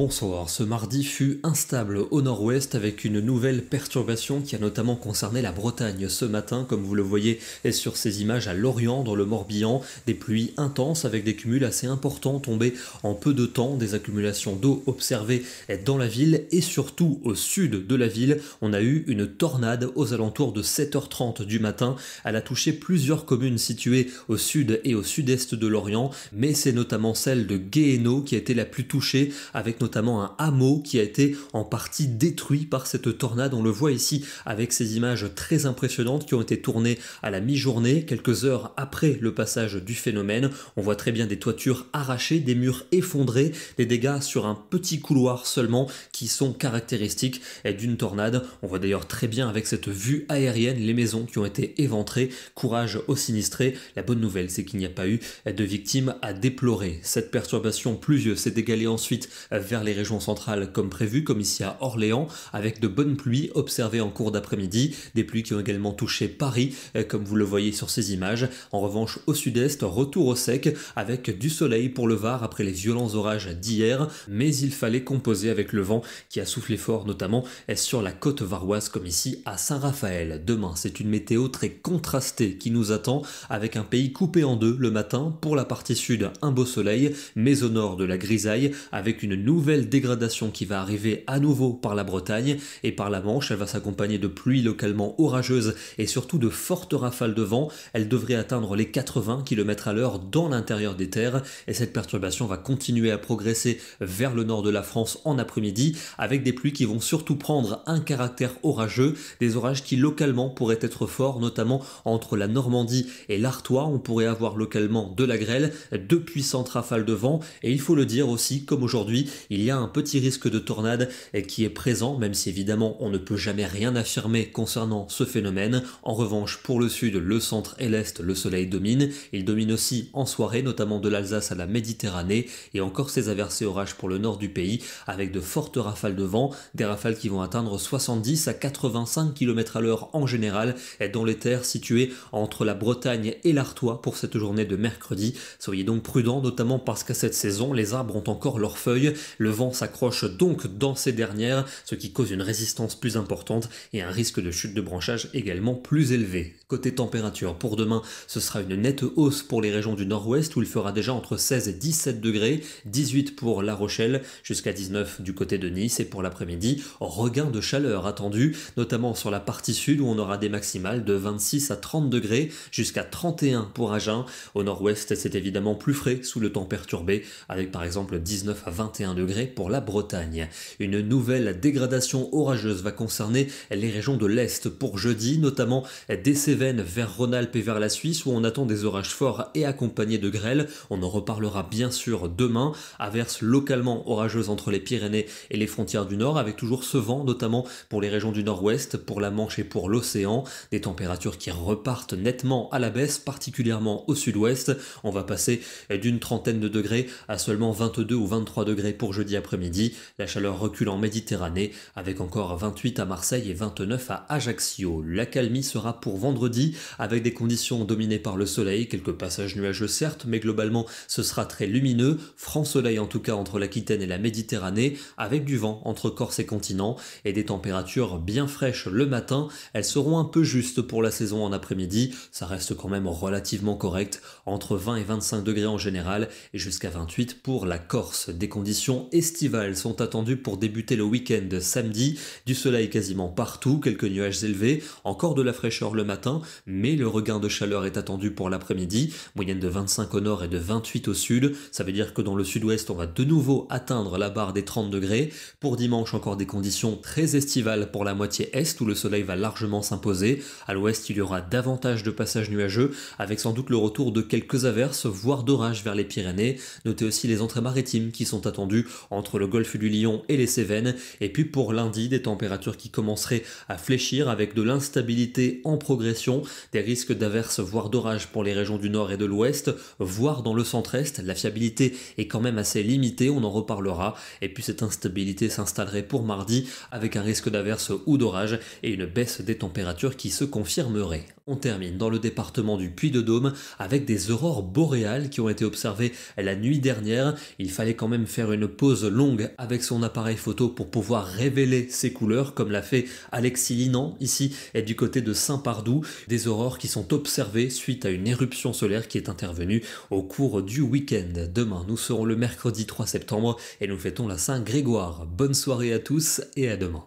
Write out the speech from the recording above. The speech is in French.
bonsoir. Ce mardi fut instable au nord-ouest avec une nouvelle perturbation qui a notamment concerné la Bretagne ce matin, comme vous le voyez sur ces images à Lorient, dans le Morbihan. Des pluies intenses avec des cumuls assez importants tombés en peu de temps, des accumulations d'eau observées dans la ville et surtout au sud de la ville. On a eu une tornade aux alentours de 7h30 du matin. Elle a touché plusieurs communes situées au sud et au sud-est de Lorient, mais c'est notamment celle de Guéhéno qui a été la plus touchée, avec notamment un hameau qui a été en partie détruit par cette tornade. On le voit ici avec ces images très impressionnantes qui ont été tournées à la mi-journée, quelques heures après le passage du phénomène. On voit très bien des toitures arrachées, des murs effondrés, des dégâts sur un petit couloir seulement qui sont caractéristiques d'une tornade. On voit d'ailleurs très bien avec cette vue aérienne les maisons qui ont été éventrées. Courage aux sinistrés. La bonne nouvelle, c'est qu'il n'y a pas eu de victimes à déplorer. Cette perturbation pluvieuse s'est égalée ensuite vers les régions centrales comme prévu, comme ici à Orléans, avec de bonnes pluies observées en cours d'après-midi, des pluies qui ont également touché Paris, comme vous le voyez sur ces images. En revanche, au sud-est, retour au sec, avec du soleil pour le Var après les violents orages d'hier, mais il fallait composer avec le vent qui a soufflé fort, notamment sur la côte varoise, comme ici à Saint-Raphaël. Demain, c'est une météo très contrastée qui nous attend, avec un pays coupé en deux le matin. Pour la partie sud, un beau soleil, mais au nord de la grisaille, avec une nouvelle dégradation qui va arriver à nouveau par la Bretagne et par la Manche. Elle va s'accompagner de pluies localement orageuses et surtout de fortes rafales de vent. Elle devrait atteindre les 80 km à l'heure dans l'intérieur des terres, et cette perturbation va continuer à progresser vers le nord de la France en après-midi, avec des pluies qui vont surtout prendre un caractère orageux, des orages qui localement pourraient être forts, notamment entre la Normandie et l'Artois. On pourrait avoir localement de la grêle, de puissantes rafales de vent, et il faut le dire aussi, comme aujourd'hui, il y a un petit risque de tornade qui est présent, même si évidemment on ne peut jamais rien affirmer concernant ce phénomène. En revanche, pour le sud, le centre et l'est, le soleil domine. Il domine aussi en soirée, notamment de l'Alsace à la Méditerranée, et encore ces averses et orages pour le nord du pays, avec de fortes rafales de vent, des rafales qui vont atteindre 70 à 85 km à l'heure en général, dans les terres situées entre la Bretagne et l'Artois pour cette journée de mercredi. Soyez donc prudents, notamment parce qu'à cette saison, les arbres ont encore leurs feuilles, le vent s'accroche donc dans ces dernières, ce qui cause une résistance plus importante et un risque de chute de branchage également plus élevé. Côté température, pour demain, ce sera une nette hausse pour les régions du nord-ouest où il fera déjà entre 16 et 17 degrés, 18 pour La Rochelle, jusqu'à 19 du côté de Nice, et pour l'après-midi, regain de chaleur attendu, notamment sur la partie sud où on aura des maximales de 26 à 30 degrés, jusqu'à 31 pour Agen. Au nord-ouest, c'est évidemment plus frais sous le temps perturbé, avec par exemple 19 à 21 degrés pour la Bretagne. Une nouvelle dégradation orageuse va concerner les régions de l'Est pour jeudi, notamment des Cévennes vers Rhône-Alpes et vers la Suisse où on attend des orages forts et accompagnés de grêle. On en reparlera bien sûr demain. Averses localement orageuses entre les Pyrénées et les frontières du Nord, avec toujours ce vent, notamment pour les régions du Nord-Ouest, pour la Manche et pour l'océan. Des températures qui repartent nettement à la baisse, particulièrement au sud-ouest. On va passer d'une trentaine de degrés à seulement 22 ou 23 degrés pour jeudi après-midi. La chaleur recule en Méditerranée, avec encore 28 à Marseille et 29 à Ajaccio. L'accalmie sera pour vendredi, avec des conditions dominées par le soleil, quelques passages nuageux certes, mais globalement ce sera très lumineux, franc soleil en tout cas entre l'Aquitaine et la Méditerranée, avec du vent entre Corse et continent, et des températures bien fraîches le matin. Elles seront un peu justes pour la saison en après-midi, ça reste quand même relativement correct, entre 20 et 25 degrés en général, et jusqu'à 28 pour la Corse. Des conditions estivales sont attendues pour débuter le week-end samedi, du soleil quasiment partout, quelques nuages élevés, encore de la fraîcheur le matin, mais le regain de chaleur est attendu pour l'après-midi, moyenne de 25 au nord et de 28 au sud. Ça veut dire que dans le sud-ouest, on va de nouveau atteindre la barre des 30 degrés. Pour dimanche, encore des conditions très estivales pour la moitié est, où le soleil va largement s'imposer. À l'ouest, il y aura davantage de passages nuageux, avec sans doute le retour de quelques averses, voire d'orages vers les Pyrénées. Notez aussi les entrées maritimes qui sont attendues entre le golfe du Lion et les Cévennes. Et puis pour lundi, des températures qui commenceraient à fléchir avec de l'instabilité en progression, des risques d'averses voire d'orages pour les régions du nord et de l'ouest, voire dans le centre-est. La fiabilité est quand même assez limitée, on en reparlera. Et puis cette instabilité s'installerait pour mardi avec un risque d'averses ou d'orages et une baisse des températures qui se confirmerait. On termine dans le département du Puy-de-Dôme avec des aurores boréales qui ont été observées la nuit dernière. Il fallait quand même faire une pause longue avec son appareil photo pour pouvoir révéler ces couleurs, comme l'a fait Alexis Linan ici et du côté de Saint-Pardoux. Des aurores qui sont observées suite à une éruption solaire qui est intervenue au cours du week-end. Demain, nous serons le mercredi 3 septembre et nous fêtons la Saint-Grégoire. Bonne soirée à tous et à demain.